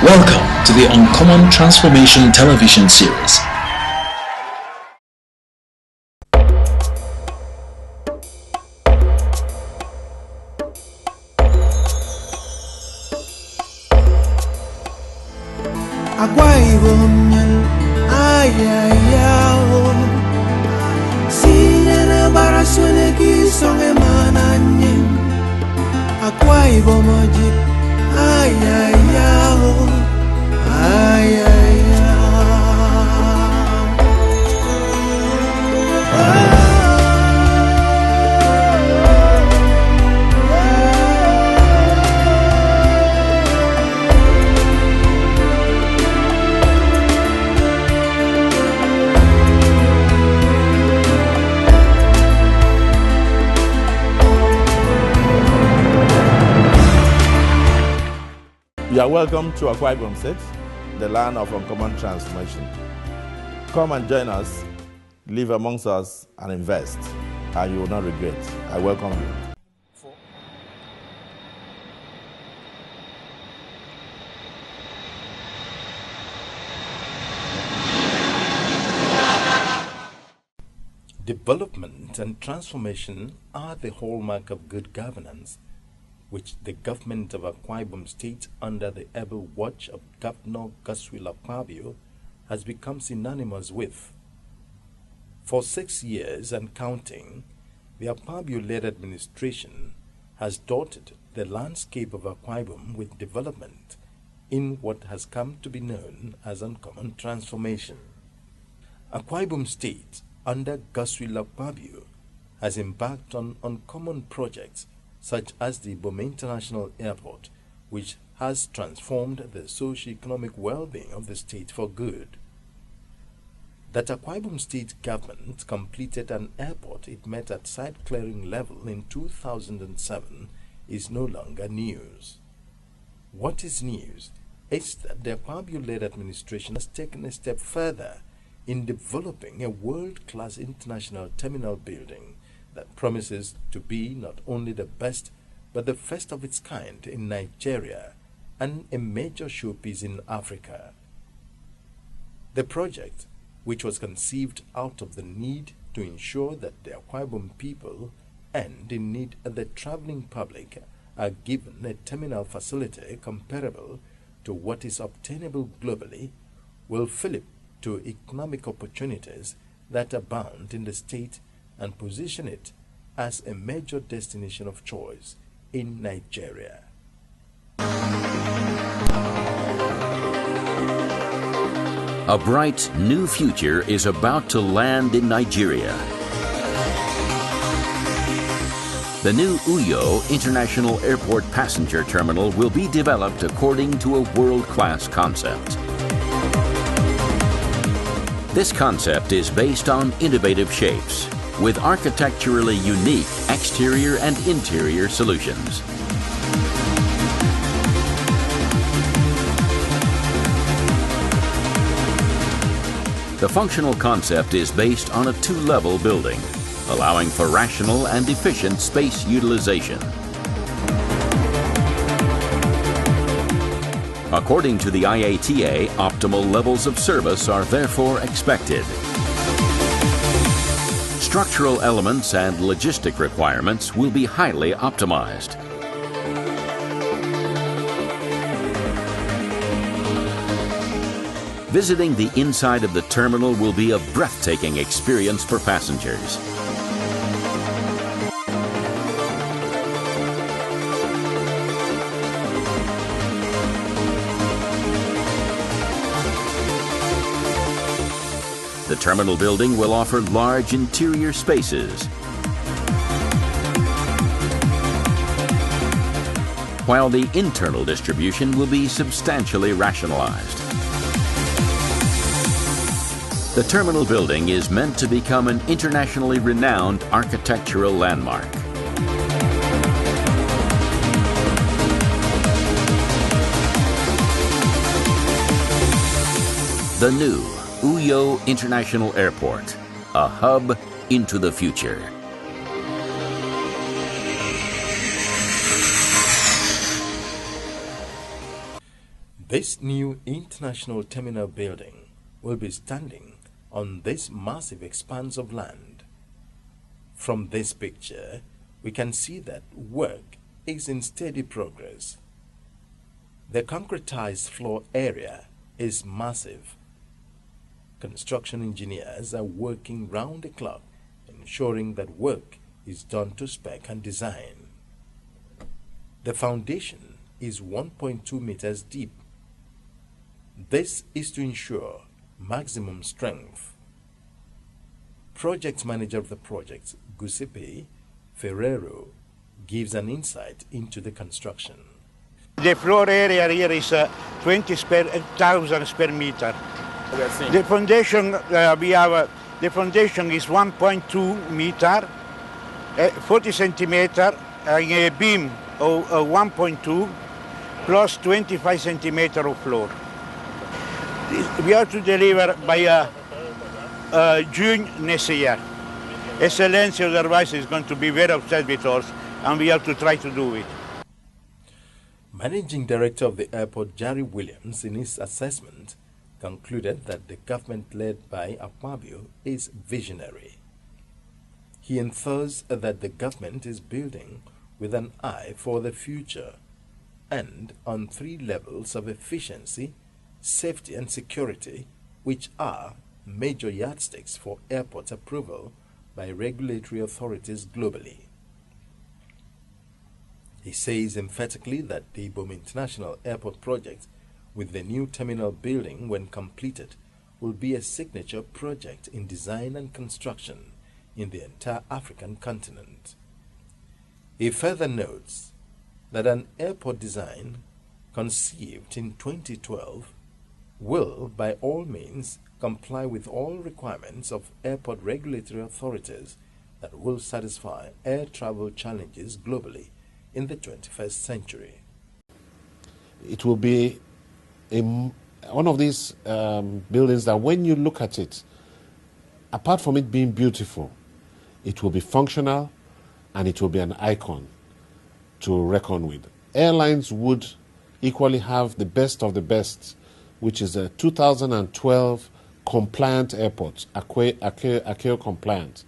Welcome to the Uncommon Transformation television series. Akwa Ibom ayayao Siyana barasone ki songe mananye Akwa Ibom ojit ayayao You are welcome to Akwa Ibom State, the land of uncommon transformation. Come and join us, live amongst us, and invest, and you will not regret. I welcome you. Development and transformation are the hallmark of good governance, which the government of Akwa Ibom State, under the able watch of Governor Akwa Ibom, has become synonymous with. For 6 years and counting, the Akwa Ibom-led administration has dotted the landscape of Akwa Ibom with development in what has come to be known as uncommon transformation. Akwa Ibom State, under Akwa Ibom, has embarked on uncommon projects such as the Ibom International Airport, which has transformed the socio-economic well-being of the state for good. That Akwa Ibom State government completed an airport it met at site clearing level in 2007 is no longer news. What is news is that the Akwa Ibom-led administration has taken a step further in developing a world-class international terminal building that promises to be not only the best but the first of its kind in Nigeria and a major showpiece in Africa. The project, which was conceived out of the need to ensure that the Akwa Ibom people and in need the traveling public are given a terminal facility comparable to what is obtainable globally, will fill to economic opportunities that abound in the state and position it as a major destination of choice in Nigeria. A bright new future is about to land in Nigeria. The new Uyo International Airport passenger terminal will be developed according to a world-class concept. This concept is based on innovative shapes, with architecturally unique exterior and interior solutions. The functional concept is based on a two-level building, allowing for rational and efficient space utilization. According to the IATA, optimal levels of service are therefore expected. Structural elements and logistic requirements will be highly optimized. Visiting the inside of the terminal will be a breathtaking experience for passengers. The terminal building will offer large interior spaces, while the internal distribution will be substantially rationalized. The terminal building is meant to become an internationally renowned architectural landmark. The new Uyo International Airport, a hub into the future. This new international terminal building will be standing on this massive expanse of land. From this picture, we can see that work is in steady progress. The concretized floor area is massive. Construction engineers are working round the clock, ensuring that work is done to spec and design. The foundation is 1.2 meters deep. This is to ensure maximum strength. Project manager of the project, Giuseppe Ferrero, gives an insight into the construction. The floor area here is 20,000 square meter. The foundation the foundation is 1.2 meter, 40 centimeter, and a beam of 1.2 plus 25 centimeter of floor. We have to deliver by June next year. Excellency, otherwise is going to be very upset with us, and we have to try to do it. Managing Director of the airport, Jerry Williams, in his assessment, concluded that the government led by Akwa Ibom is visionary. He infers that the government is building with an eye for the future and on 3 levels of efficiency, safety and security, which are major yardsticks for airport approval by regulatory authorities globally. He says emphatically that the Ibom International Airport project with the new terminal building, when completed, will be a signature project in design and construction in the entire African continent. He further notes that an airport design conceived in 2012 will, by all means, comply with all requirements of airport regulatory authorities that will satisfy air travel challenges globally in the 21st century. It will be one of these buildings that when you look at it, apart from it being beautiful, it will be functional and it will be an icon to reckon with. Airlines would equally have the best of the best, which is a 2012 compliant airport, Akwa compliant,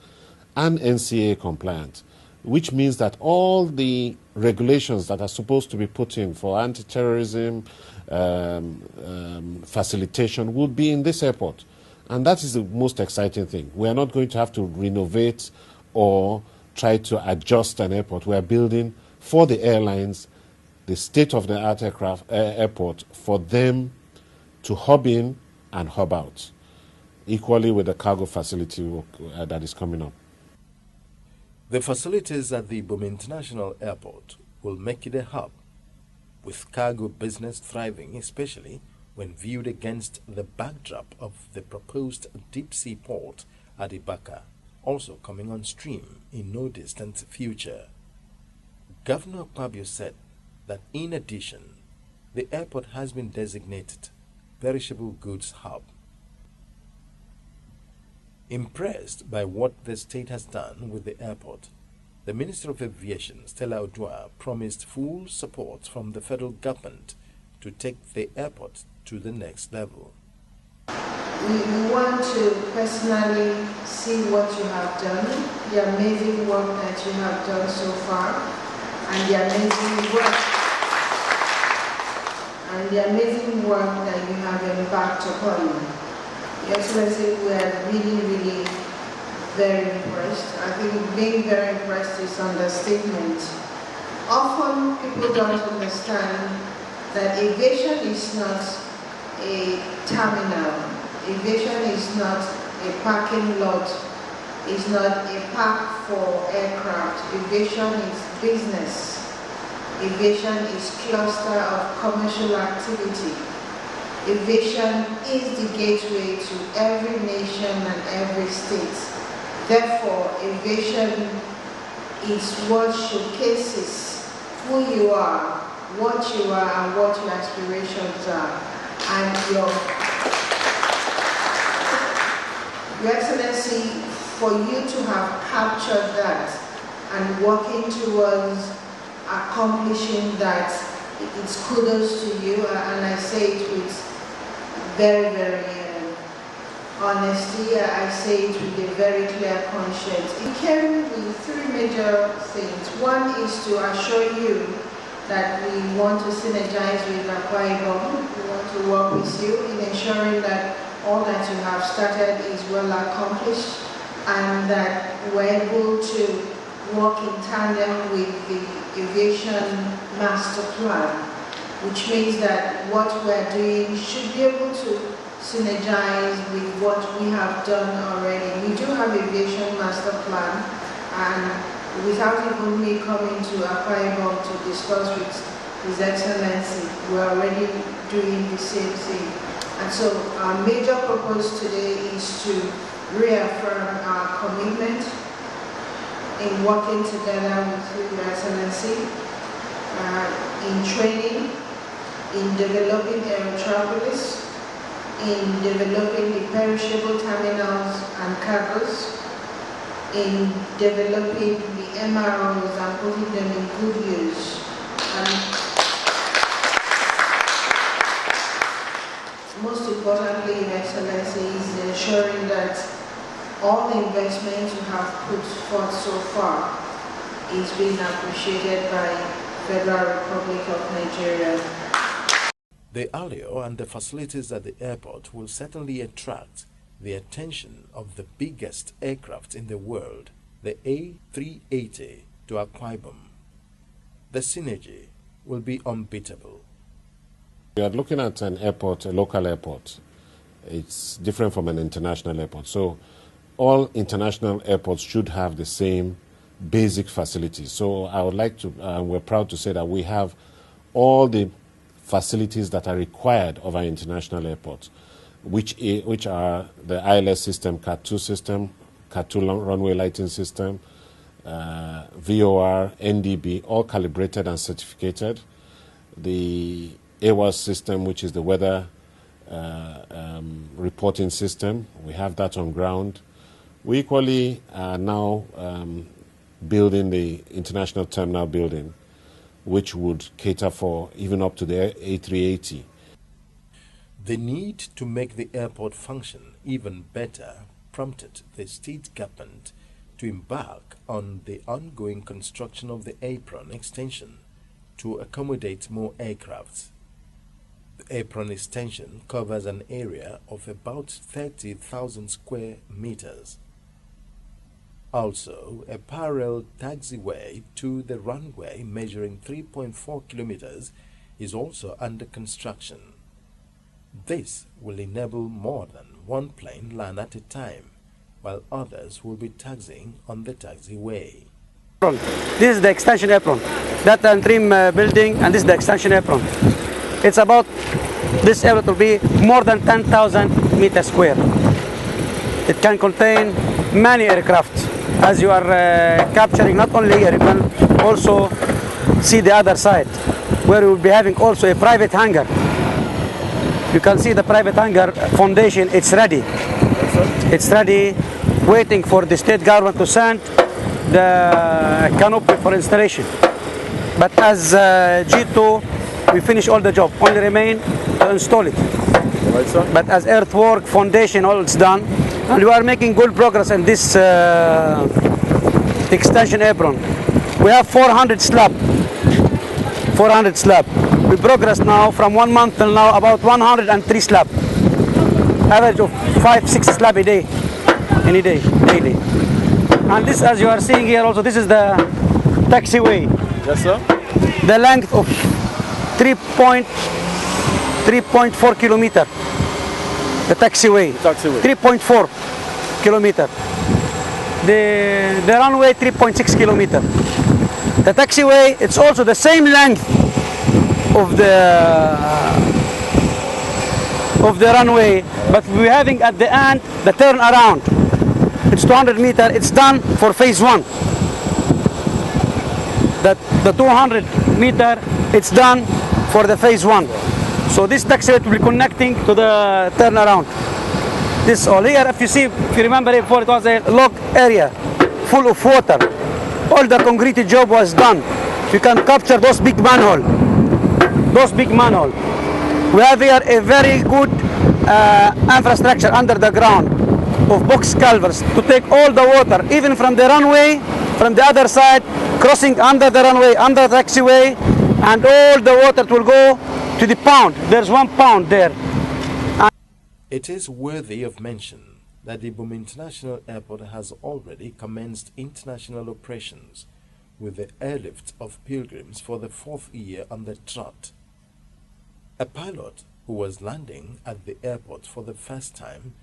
and NCA compliant, which means that all the regulations that are supposed to be put in for anti-terrorism facilitation would be in this airport. And that is the most exciting thing. We are not going to have to renovate or try to adjust an airport. We are building for the airlines the state-of-the-art airport for them to hub in and hub out, equally with the cargo facility that is coming up. The facilities at the Ibom International Airport will make it a hub, with cargo business thriving, especially when viewed against the backdrop of the proposed deep-sea port at Ibaka, also coming on stream in no distant future. Governor Akwa Ibom said that in addition, the airport has been designated perishable goods hub. Impressed by what the state has done with the airport, the Minister of Aviation, Stella Odua, promised full support from the federal government to take the airport to the next level. We want to personally see what you have done, the amazing work that you have done so far, and the amazing work that you have embarked upon. Your Excellency, we are really very impressed. I think being very impressed is an understatement. Often people don't understand that aviation is not a terminal. Aviation is not a parking lot. It's not a park for aircraft. Aviation is business. Aviation is cluster of commercial activity. Aviation is the gateway to every nation and every state. Therefore, aviation is what showcases who you are, and what your aspirations are. And Your Excellency, for you to have captured that and working towards accomplishing that it's kudos to you, and I say it with very, very honesty. I say it with a very clear conscience. It came with three major things. One is to assure you that we want to synergize with Akwa Ibom. We want to work with you in ensuring that all that you have started is well accomplished, and that we're able to work in tandem with the aviation master plan, which means that what we're doing should be able to synergize with what we have done already. We do have aviation master plan, and without even me coming to Akwa Ibom to discuss with His Excellency, we're already doing the same thing. And so our major purpose today is to reaffirm our commitment in working together with Your Excellency, in training, in developing aerotropolis, in developing the perishable terminals and cargos, in developing the MROs and putting them in good use. Most importantly, Your Excellency, is ensuring that all the investment you have put forth so far is being appreciated by Federal Republic of Nigeria. The allure and the facilities at the airport will certainly attract the attention of the biggest aircraft in the world, the A380, to Akwa Ibom. The synergy will be unbeatable. We are looking at an airport, a local airport. It's different from an international airport. So all international airports should have the same basic facilities. So I would like to, we're proud to say that we have all the facilities that are required of our international airports, which are the ILS system, CAT-2 system, CAT-2 runway lighting system, VOR, NDB, all calibrated and certificated. The AWAS system, which is the weather reporting system, we have that on ground. We equally are now building the international terminal building, which would cater for even up to the A380. The need to make the airport function even better prompted the state government to embark on the ongoing construction of the apron extension to accommodate more aircraft. The apron extension covers an area of about 30,000 square meters. Also, a parallel taxiway to the runway measuring 3.4 kilometers is also under construction. This will enable more than one plane land at a time, while others will be taxiing on the taxiway. This is the extension apron. That trim building, and this is the extension apron. It's about, this area will be more than 10,000 meters square. It can contain many aircraft. As you are capturing not only here, you can also see the other side, where we will be having also a private hangar. You can see the private hangar foundation, it's ready. It's ready, waiting for the state government to send the canopy for installation. But as G2, we finish all the job, only remain to install it. Right, sir. But as earthwork, foundation, all is done. And we are making good progress in this extension apron. We have 400 slab. 400 slab. We progress now from 1 month till now about 103 slab. Average of 5-6 slab a day, any day, daily. And this, as you are seeing here also, this is the taxiway. Yes, sir. The length of 3.4 kilometer. The taxiway. 3.4 kilometer. The runway 3.6 kilometer. The taxiway, it's also the same length of the runway, but we're having at the end the turnaround. It's 200 meter. It's done for phase 1. The 200 meter, it's done for the phase 1. So this taxiway will be connecting to the turnaround. This all here, if you see, if you remember before, it was a lock area full of water. All the concrete job was done. You can capture those big manhole. those big manholes. We have here a very good infrastructure under the ground of box culverts to take all the water, even from the runway, from the other side, crossing under the runway, under the taxiway, and all the water will go to the pond. There's 1 pond there. It is worthy of mention that the Ibom International Airport has already commenced international operations with the airlift of pilgrims for the 4th year on the trot. A pilot who was landing at the airport for the first time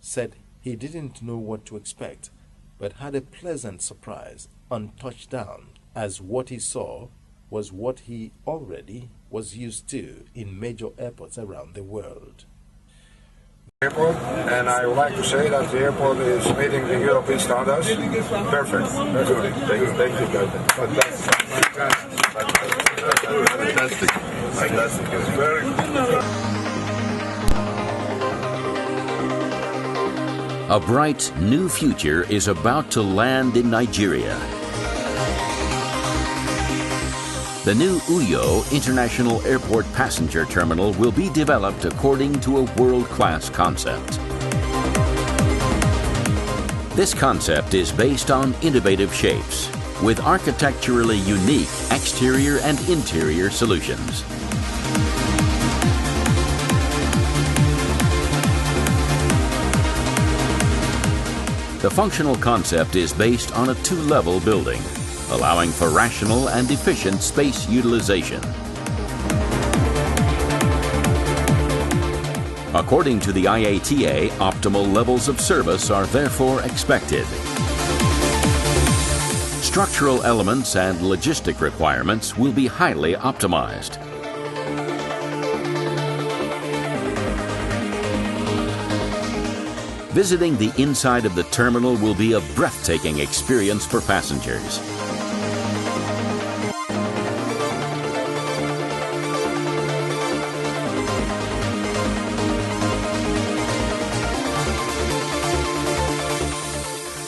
said he didn't know what to expect, but had a pleasant surprise on touchdown, as what he saw was what he already was used to in major airports around the world. Airport, and I would like to say that the airport is meeting the European standards. Perfect. Good. Thank you, Captain. Fantastic. Fantastic. It's very good. A bright new future is about to land in Nigeria. The new Uyo International Airport Passenger Terminal will be developed according to a world-class concept. This concept is based on innovative shapes, with architecturally unique exterior and interior solutions. The functional concept is based on a 2-level building, allowing for rational and efficient space utilization. According to the IATA, optimal levels of service are therefore expected. Structural elements and logistic requirements will be highly optimized. Visiting the inside of the terminal will be a breathtaking experience for passengers.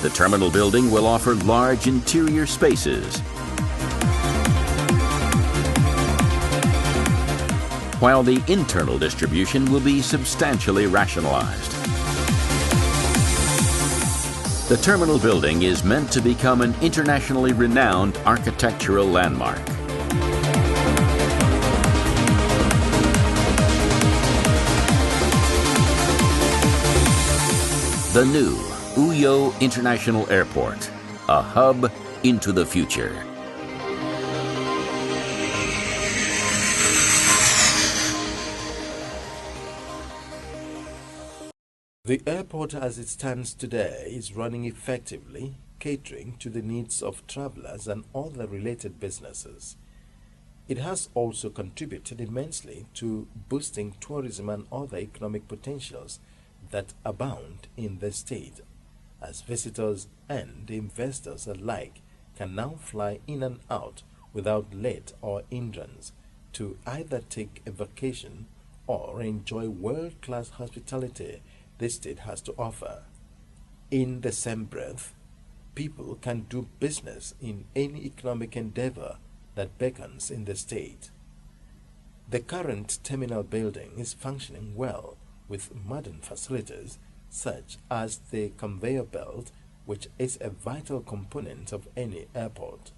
The terminal building will offer large interior spaces, while the internal distribution will be substantially rationalized. The terminal building is meant to become an internationally renowned architectural landmark. The new Uyo International Airport, a hub into the future. The airport as it stands today is running effectively, catering to the needs of travelers and other related businesses. It has also contributed immensely to boosting tourism and other economic potentials that abound in the state, as visitors and investors alike can now fly in and out without let or hindrance to either take a vacation or enjoy world-class hospitality the state has to offer. In the same breath, people can do business in any economic endeavor that beckons in the state. The current terminal building is functioning well with modern facilities such as the conveyor belt, which is a vital component of any airport.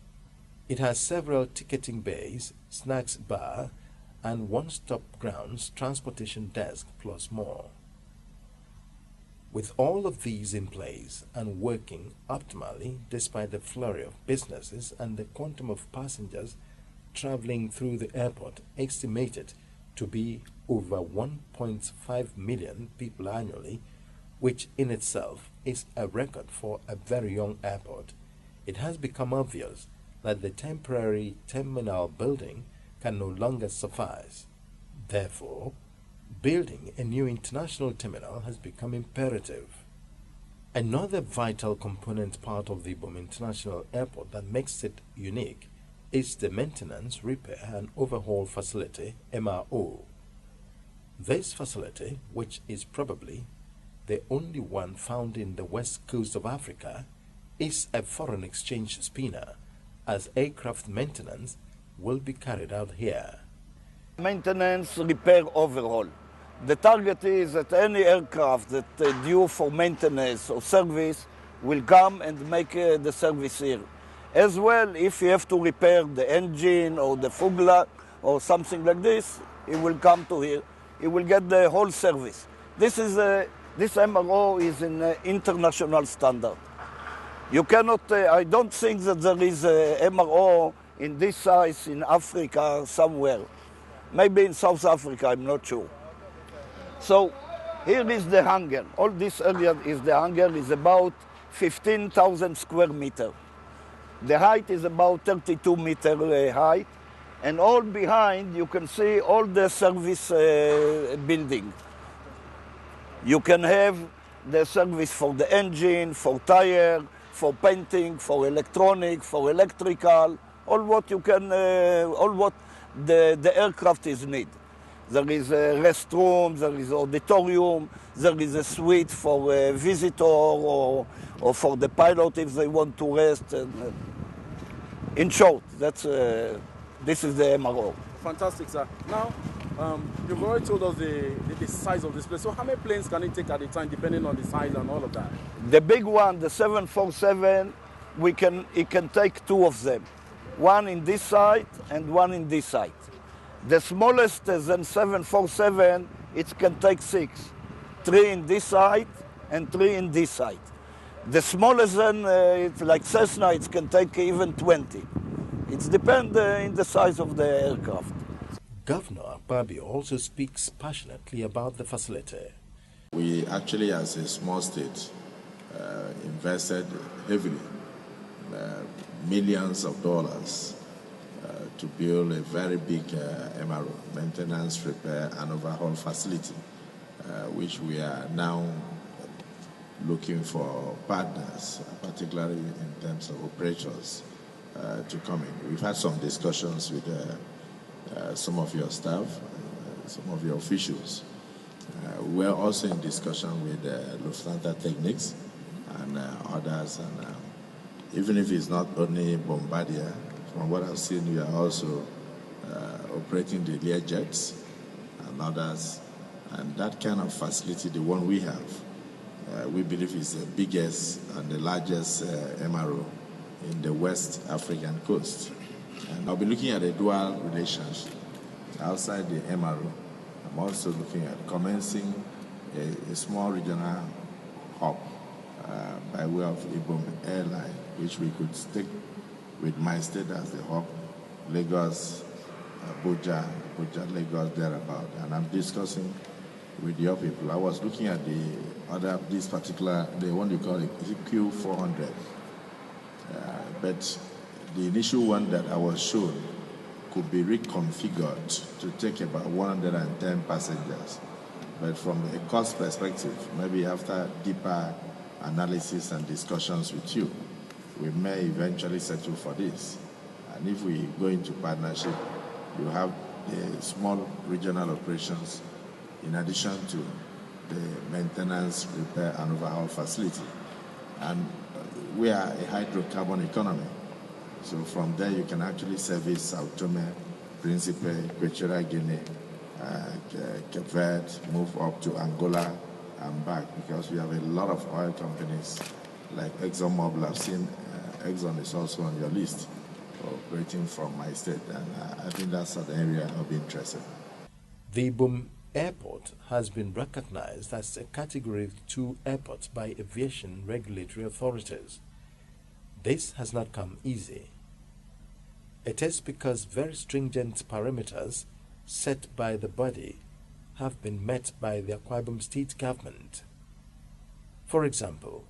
It has several ticketing bays, snacks bar, and one-stop grounds transportation desk plus more. With all of these in place and working optimally despite the flurry of businesses and the quantum of passengers traveling through the airport estimated to be over 1.5 million people annually, which in itself is a record for a very young airport, it has become obvious that the temporary terminal building can no longer suffice. Therefore, building a new international terminal has become imperative. Another vital component part of the Ibom International Airport that makes it unique is the Maintenance, Repair and Overhaul Facility, MRO. This facility, which is probably the only one found in the west coast of Africa, is a foreign exchange spinner, as aircraft maintenance will be carried out here. Maintenance, repair, overhaul. The target is that any aircraft that due for maintenance or service will come and make the service here. As well, if you have to repair the engine or the fugla or something like this, it will come to here. It will get the whole service. This MRO is in international standard. You cannot, I don't think that there is a MRO in this size in Africa somewhere. Maybe in South Africa, I'm not sure. So here is the hangar. All this area is the hangar, is about 15,000 square meters. The height is about 32 meter height. And all behind, you can see all the service building. You can have the service for the engine, for tire, for painting, for electronic, for electrical, all what you can, all what the aircraft is need. There is a restroom, there is auditorium, there is a suite for a visitor or for the pilot if they want to rest. And, in short, that's, this is the MRO. Fantastic, sir. Now, you've already told us the size of this place. So how many planes can it take at a time, depending on the size and all of that? The big one, the 747, it can take two of them. One in this side and one in this side. The smallest than 747, it can take 6. 3 in this side and 3 in this side. The smallest than, it's like Cessna, it can take even 20. It depends in the size of the aircraft. Governor Akpabio also speaks passionately about the facility. We actually, as a small state, invested heavily, millions of dollars, to build a very big MRO, maintenance, repair, and overhaul facility, which we are now looking for partners, particularly in terms of operators, to come in. We've had some discussions with some of your staff, some of your officials. We're also in discussion with Lufthansa Technics and others, and even if it's not only Bombardier, from what I've seen, we are also operating the Learjets and others, and that kind of facility, the one we have, we believe is the biggest and the largest MRO in the West African coast. And I'll be looking at a dual relationship outside the MRO. I'm also looking at commencing a small regional hub by way of Ibom Airline, which we could stick with my state as the hub, Lagos, Abuja, Lagos, thereabout. And I'm discussing with your people. I was looking at this particular, the one you call it Q400. But the initial one that I was shown could be reconfigured to take about 110 passengers. But from a cost perspective, maybe after deeper analysis and discussions with you, we may eventually settle for this. And if we go into partnership, you have the small regional operations in addition to the maintenance, repair, and overhaul facility. And we are a hydrocarbon economy. So from there, you can actually service Sao Tome, Principe, Equatorial Guinea, Cape Verde, move up to Angola and back, because we have a lot of oil companies like ExxonMobil. I've seen Exxon is also on your list, operating from my state, and I think that's an area of interest. The Ibom Airport has been recognized as a Category 2 airport by aviation regulatory authorities. This has not come easy. It is because very stringent parameters set by the body have been met by the Akwa Ibom state government. For example,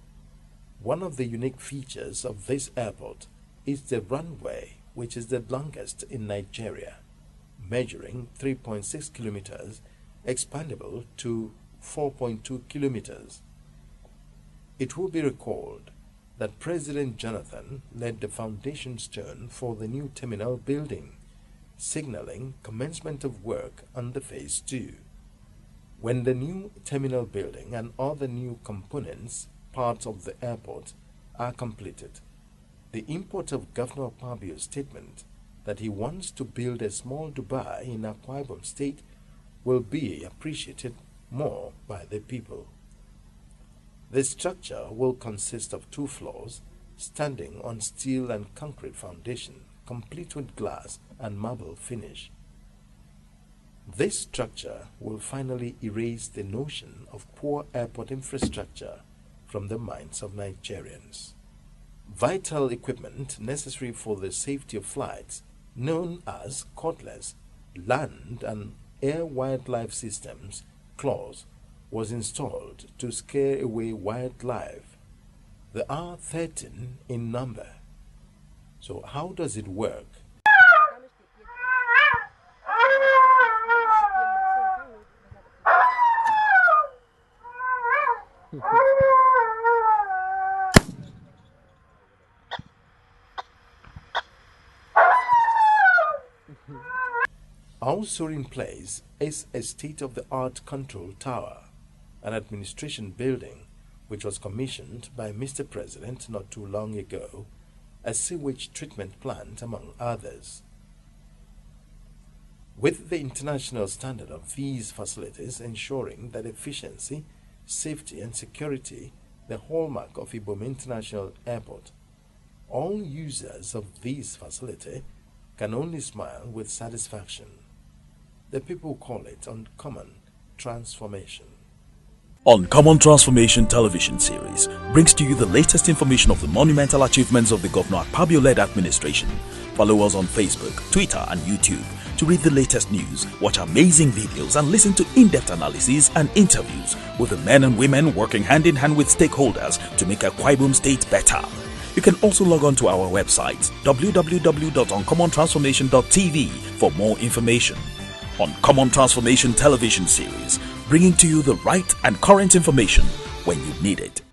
one of the unique features of this airport is the runway, which is the longest in Nigeria, measuring 3.6 kilometers, expandable to 4.2 kilometers. It will be recalled that President Jonathan laid the foundation stone for the new terminal building, signaling commencement of work on the phase 2. When the new terminal building and other new components, parts of the airport, are completed, the import of Governor Akpabio's statement that he wants to build a small Dubai in Akwa Ibom State will be appreciated more by the people. The structure will consist of 2 floors standing on steel and concrete foundation, complete with glass and marble finish. This structure will finally erase the notion of poor airport infrastructure from the minds of Nigerians. Vital equipment necessary for the safety of flights, known as cutlass, land and air wildlife systems, claws, was installed to scare away wildlife. There are 13 in number. So how does it work? Also in place is a state-of-the-art control tower, an administration building which was commissioned by Mr. President not too long ago, a sewage treatment plant among others. With the international standard of these facilities ensuring that efficiency, safety and security, the hallmark of Ibom International Airport, all users of this facility can only smile with satisfaction. The people call it Uncommon Transformation. Uncommon Transformation television series brings to you the latest information of the monumental achievements of the Governor Akpabio-led administration. Follow us on Facebook, Twitter and YouTube to read the latest news, watch amazing videos and listen to in-depth analyses and interviews with the men and women working hand in hand with stakeholders to make Akwa Ibom State better. You can also log on to our website www.uncommontransformation.tv for more information. Uncommon Transformation television series, bringing to you the right and current information when you need it.